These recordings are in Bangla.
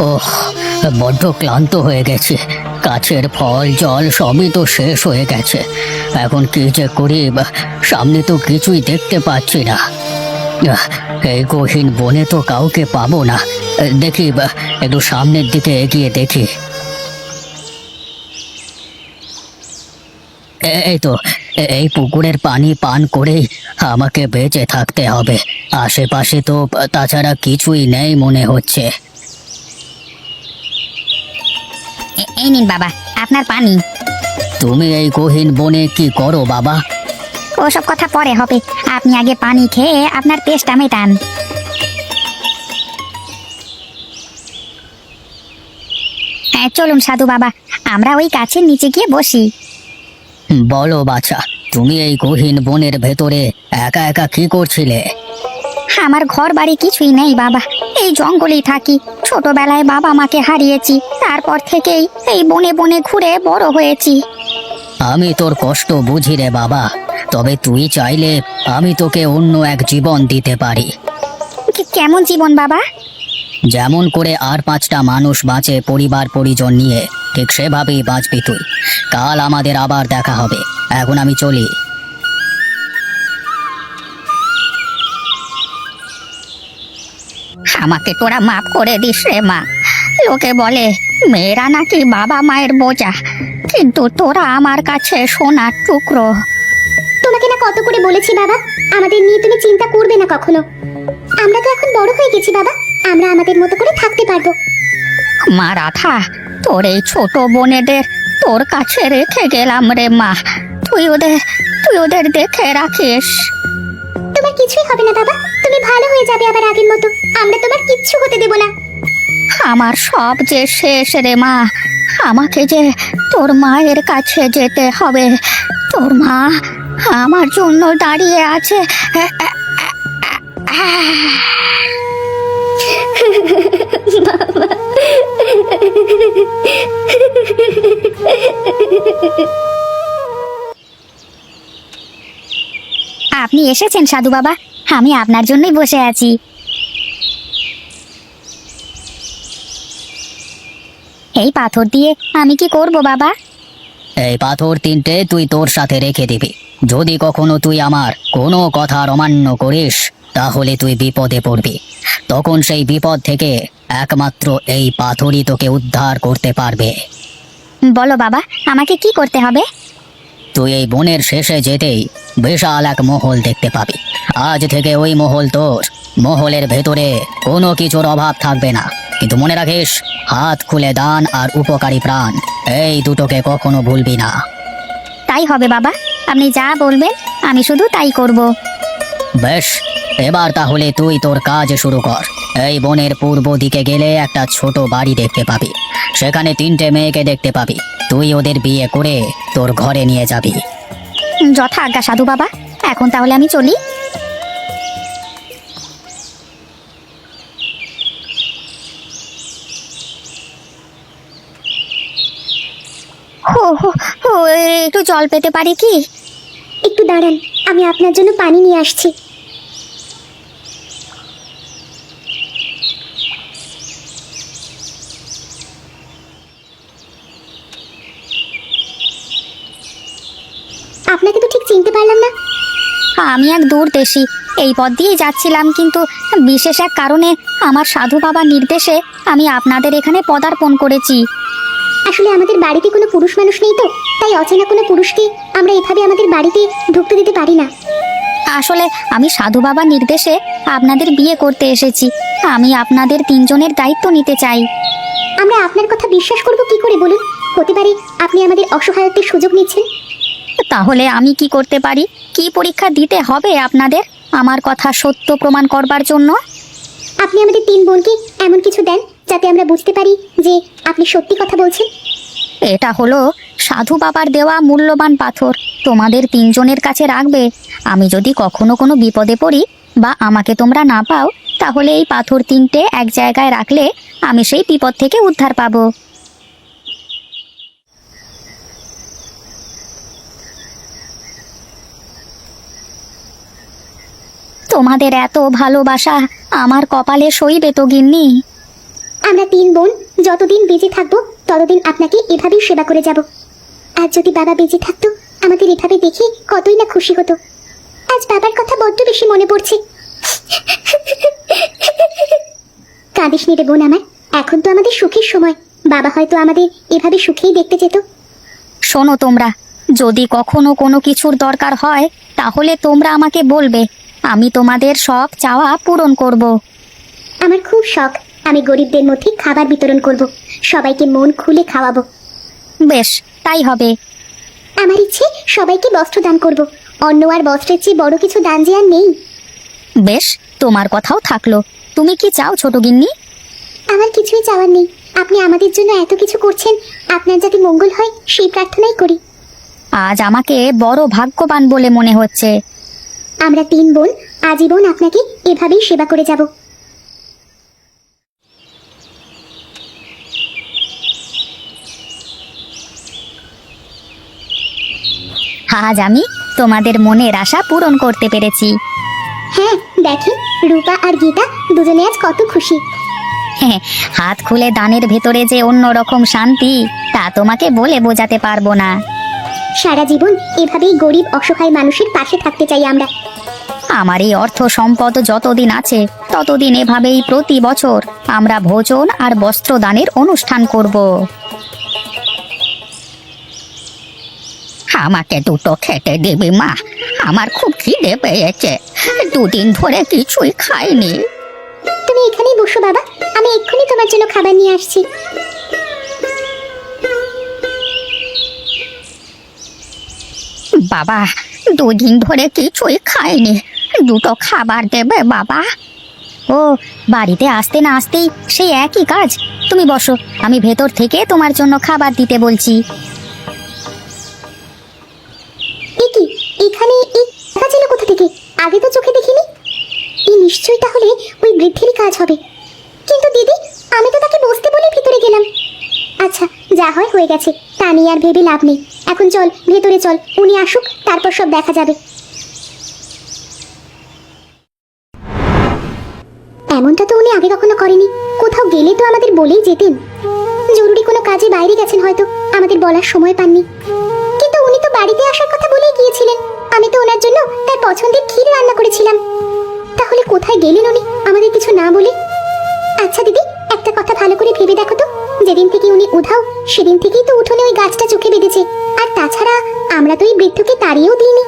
ওহ, বড্ড ক্লান্ত হয়ে গেছি। গাছের ফল জল সবই তো শেষ হয়ে গেছে। এখন কি যে করি, সামনে তো কিছুই দেখতে পাচ্ছি না। এই গহীন বনে তো কাউকে পাবো না। দেখি একটু সামনের দিকে এগিয়ে দেখি। এই তো, এই পুকুরের পানি পান করেই আমাকে বেঁচে থাকতে হবে। আশেপাশে তো তাছাড়া কিছুই নেই মনে হচ্ছে। এই নিন বাবা, আপনার পানি। তুমি এই গহীন বনে কি করো বাবা? ওসব কথা পরে হবে, আপনি আগে পানি খেয়ে আপনার তেষ্টা মেটান। চলুন সাধু বাবা, আমরা ওই গাছের নিচে গিয়ে বসি। বলো বাছা, তুমি এই গহীন বনের ভেতরে একা একা কি করছিলে? আমার ঘর বাড়ি কিছুই নেই বাবা, এই জঙ্গলেই থাকি। ছোটবেলায় বাবা মাকে হারিয়েছি, তারপর থেকেই এই বনে বনে ঘুরে বড় হয়েছি। আমি তোর কষ্ট বুঝি রে বাবা, তবে তুই চাইলে আমি তোকে অন্য এক জীবন দিতে পারি। কেমন জীবন বাবা? যেমন করে আর 5টা মানুষ বাঁচে পরিবার পরিজন নিয়ে, ঠিক সেভাবেই বাঁচবি তুই। কাল আমাদের আবার দেখা হবে, এখন আমি চলি। আমাকে তোরা মাফ করে দিস রে মা। লোকে বলে মেয়েরা নাকি বাবা মায়ের বোঝা, কিন্তু তোরা আমার কাছে সোনার টুকরো। তোমাকে না কত করে বলেছি বাবা, আমাদের নিয়ে তুমি চিন্তা করবে না কখনো। আমরা তো এখন বড় হয়ে গেছি বাবা, আমরা আমাদের মতো করে থাকতে পারবো। মা রাধা, তোর এই ছোট বোনেদের তোর কাছে রেখে গেলাম রে মা। তুই ওদের দেখে রাখিস। তোমার কিছুই হবে না বাবা, তুমি ভালো হয়ে যাবে আবার আগের মতো। আমরা তোমার কিচ্ছু হতে দেব না। আমার সব যে শেষ রে মা, আমাকে যে তোর মায়ের কাছে যেতে হবে। তোর মা আমার জন্য দাঁড়িয়ে আছে। আপনি এসেছেন সাধু বাবা, আমি আপনার জন্যই বসে আছি। এই পাথর দিয়ে আমি কি করব বাবা? এই পাথর 3টে তুই তোর সাথে রেখে দিবি। যদি কখনো তুই আমার কোনো কথার অমান্য করিস, তাহলে তুই বিপদে পড়বি। তখন সেই বিপদ থেকে একমাত্র এই পাথরই তোকে উদ্ধার করতে পারবে। বলো বাবা, আমাকে কি করতে হবে? তুই এই বনের শেষে যেতেই বিশাল এক মহল দেখতে পাবি। আজ থেকে ওই মহল তোর। মহলের ভেতরে কোনো কিছুর অভাব থাকবে না, কিন্তু মনে রাখিস, হাত খুলে দান আর উপকারী প্রাণ, এই দুটোকে কখনো ভুলবি না। তাই হবে বাবা, আপনি যা বলবেন আমি শুধু তাই করব। বেশ, এবার তাহলে তুই তোর কাজ শুরু কর। এই বনের পূর্ব দিকে গেলে একটা ছোট বাড়ি দেখতে পাবি। সেখানে 3টে মেয়েকে দেখতে পাবি। তুই ওদের বিয়ে করে তোর ঘরে নিয়ে যাবি। যথা আজ্ঞা সাধু বাবা, এখন তাহলে আমি চলি। হো হো হো, একটু জল পেতে পারি কি? একটু দাঁড়ান, আমি আপনার জন্য পানি নিয়ে আসছি। আপনাকে তো ঠিক চিনতে পারলাম না। আমি এক দূরদেশী, এই পথ দিয়ে যাচ্ছিলাম, কিন্তু বিশেষ এক কারণে আমার সাধু বাবার নির্দেশে আমি আপনাদের এখানে পদার্পণ করেছি। আসলে আমাদের বাড়িতে কোনো পুরুষ মানুষ নেই তো, তাই অচেনা কোনো পুরুষকে আমরা এভাবে আমাদের বাড়িতে ঢুকতে দিতে পারি না। আসলে আমি সাধু বাবার নির্দেশে আপনাদের বিয়ে করতে এসেছি। আমি আপনাদের 3 জনের দায়িত্ব নিতে চাই। আমরা আপনার কথা বিশ্বাস করব কি করে বলুন? হতে পারে আপনি আমাদের অসহায়ত্বের সুযোগ নিচ্ছেন। তাহলে আমি কি করতে পারি? কি পরীক্ষা দিতে হবে আপনাদের আমার কথা সত্য প্রমাণ করবার জন্য? আপনি আমাদের 3 বোনকে এমন কিছু দেন যাতে আমরা বুঝতে পারি যে আপনি সত্যি কথা বলছেন। এটা হলো সাধু বাবার দেওয়া মূল্যবান পাথর, তোমাদের 3 জনের কাছে রাখবে। আমি যদি কখনো কোনো বিপদে পড়ি বা আমাকে তোমরা না পাও, তাহলে এই পাথর 3টে এক জায়গায় রাখলে আমি সেই বিপদ থেকে উদ্ধার পাবো। তোমাদের এত ভালোবাসা আমার কপালে সইবে তো গিন্নি? আমরা তিন বোন যতদিন বেঁচে থাকবো ততদিন আপনাকে এভাবেই সেবা করে যাব। আর যদি বাবা বেঁচে থাকতো আমাদের এভাবে দেখে কতই না খুশি হতো। আজ বাবার কথা বড্ড বেশি মনে পড়ছে। কাঁদিস নি রে বোন আমার, এখন তো আমাদের সুখের সময়। বাবা হয়তো আমাদের এভাবে সুখেই দেখতে যেত। শোনো তোমরা, যদি কখনো কোনো কিছুর দরকার হয় তাহলে তোমরা আমাকে বলবে, আমি তোমাদের সব চাওয়া পূরণ করব। আমার খুব শখ, আমি গরিবদের মধ্যে খাবার বিতরণ করব, সবাইকে মন খুলে খাওয়াবো। বেশ, তাই হবে। আমার ইচ্ছে সবাইকে বস্ত্র দান করব। অন্ন আর বস্ত্রের চেয়ে বড় কিছু দান যে আর নেই। বেশ, তোমার কথাও থাকলো। তুমি কি চাও ছোট গিন্নি? আমার কিছুই চাওয়ার নেই, আপনি আমাদের জন্য এত কিছু করছেন, আপনার যাতে মঙ্গল হয় সেই প্রার্থনাই করি। আজ আমাকে বড় ভাগ্যবান বলে মনে হচ্ছে। আমরা তিন বোন আজীবন আপনাকে এভাবেই সেবা করে যাব। আজ আমি তোমাদের মনের আশা পূরণ করতে পেরেছি। হ্যাঁ দেখেন, রূপা আর গীতা দুজনে আজ কত খুশি। হ্যাঁ, হাত খুলে দানের ভেতরে যে অন্যরকম শান্তি, তা তোমাকে বলে বোঝাতে পারবো না। সারা জীবন এভাবেই গরিব অসহায় মানুষের পাশে থাকতে চাই আমরা। আমার এই অর্থ সম্পদ যতদিন আছে ততদিন এভাবেই প্রতি বছর আমরা ভোজন আর বস্ত্রদানের অনুষ্ঠান করব। আমাকে দুটো খেতে দিবি মা, আমার খুব খিদে পেয়েছে, দুদিন ধরে কিছুই খাইনি। তুমি এখানেই বসো বাবা, আমি এক্ষুনি তোমার জন্য খাবার নিয়ে আসছি। বাবা, দুদিন ধরে কিছুই খাইনি, দুটো খাবার দেবে বাবা? ও, বাড়িতে আসতে না আসতেই সেই একই কাজ। তুমি বসো, আমি ভেতর থেকে তোমার জন্য খাবার দিতে বলছি। এ কি, এখানে এই দেখা ছিল কোথা থেকে? আগে তো চোখে দেখিনি। এই নিশ্চয়ই তাহলে ওই বৃদ্ধেরই কাজ হবে। কিন্তু দিদি, আমি তো তাকে বসতে বলে ভিতরে গেলাম। আচ্ছা, যা হয় হয়ে গেছে, তা নিয়ে আর ভেবে লাভ নেই। এখন চল ভেতরে চল, উনি আসুক, তারপর সব দেখা যাবে। এমনটা তো উনি আগে কখনো করেনি। কোথাও গেলে তো আমাদের বলেই যেতেন। জরুরি কোনো কাজে বাইরে গেছেন হয়তো, আমাদের বলার সময় পাননি। কিন্তু উনি তো বাড়িতে আসার কথা বলেই গিয়েছিলেন। আমি তো ওনার জন্য তার পছন্দের ক্ষীর রান্না করেছিলাম। তাহলে কোথায় গেলেন উনি আমাদের কিছু না বলে? আচ্ছা দিদি, একটা কথা ভালো করে ভেবে দেখো তো, যেদিন থেকে উনি উধাও সেদিন থেকেই তো উঠোনে ওই গাছটা চোখে বেঁধেছে। আর তাছাড়া আমরা তো এই বৃদ্ধকে তাড়িয়েও দিইনি।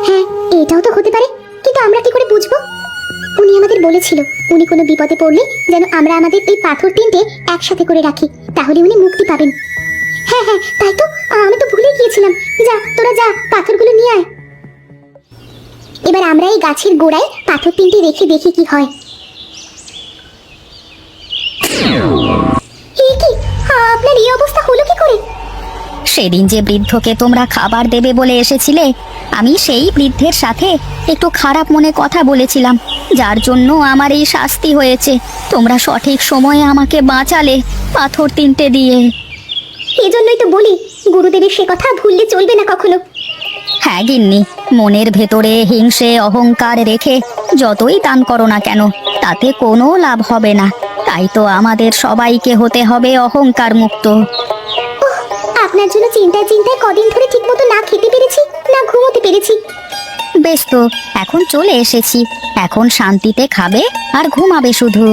হ্যাঁ, এটাও তো হতে পারে, কিন্তু আমরা কি করে বুঝবো? উনি আমাদের বলেছিল উনি কোনো বিপদে পড়লে যেন আমরা আমাদের এই পাথর তিনটে একসাথে করে রাখি, তাহলে উনি মুক্তি পাবেন। হ্যাঁ হ্যাঁ, তাই তো, আমি তো ভুলে গিয়েছিলাম। যা তোরা যা, পাথরগুলো নিয়ে আয়। এবার আমরা এই গাছের গোড়ায় পাথর তিনটে রেখে দেখি কি হয়। এ কি, আপনার এই অবস্থা হলো কি করে? সেদিন যে বৃদ্ধকে তোমরা খাবার দেবে বলে এসেছিলে, আমি সেই বৃদ্ধের সাথে একটু খারাপ মনে কথা বলেছিলাম, যার জন্য আমার এই শাস্তি হয়েছে। তোমরা সঠিক সময়ে আমাকে বাঁচালে পাথর তিনটে দিয়ে। এজন্যই তো বলি, গুরুদেবের সে কথা ভুললে চলবে না কখনো। হ্যাঁ গিন্নি, মনের ভেতরে হিংসে অহংকার রেখে যতই দান করো না কেন, তাতে কোনো লাভ হবে না। তাই তো আমাদের সবাইকে হতে হবে অহংকার মুক্ত। আপনার জন্য চিন্তায় চিন্তায় কদিন ধরে ঠিকমতো না খেতে পেরেছি, না ঘুমোতে পেরেছি। বেশ তো, এখন চলে এসেছি, এখন শান্তিতে খাবে আর ঘুমাবে শুধু।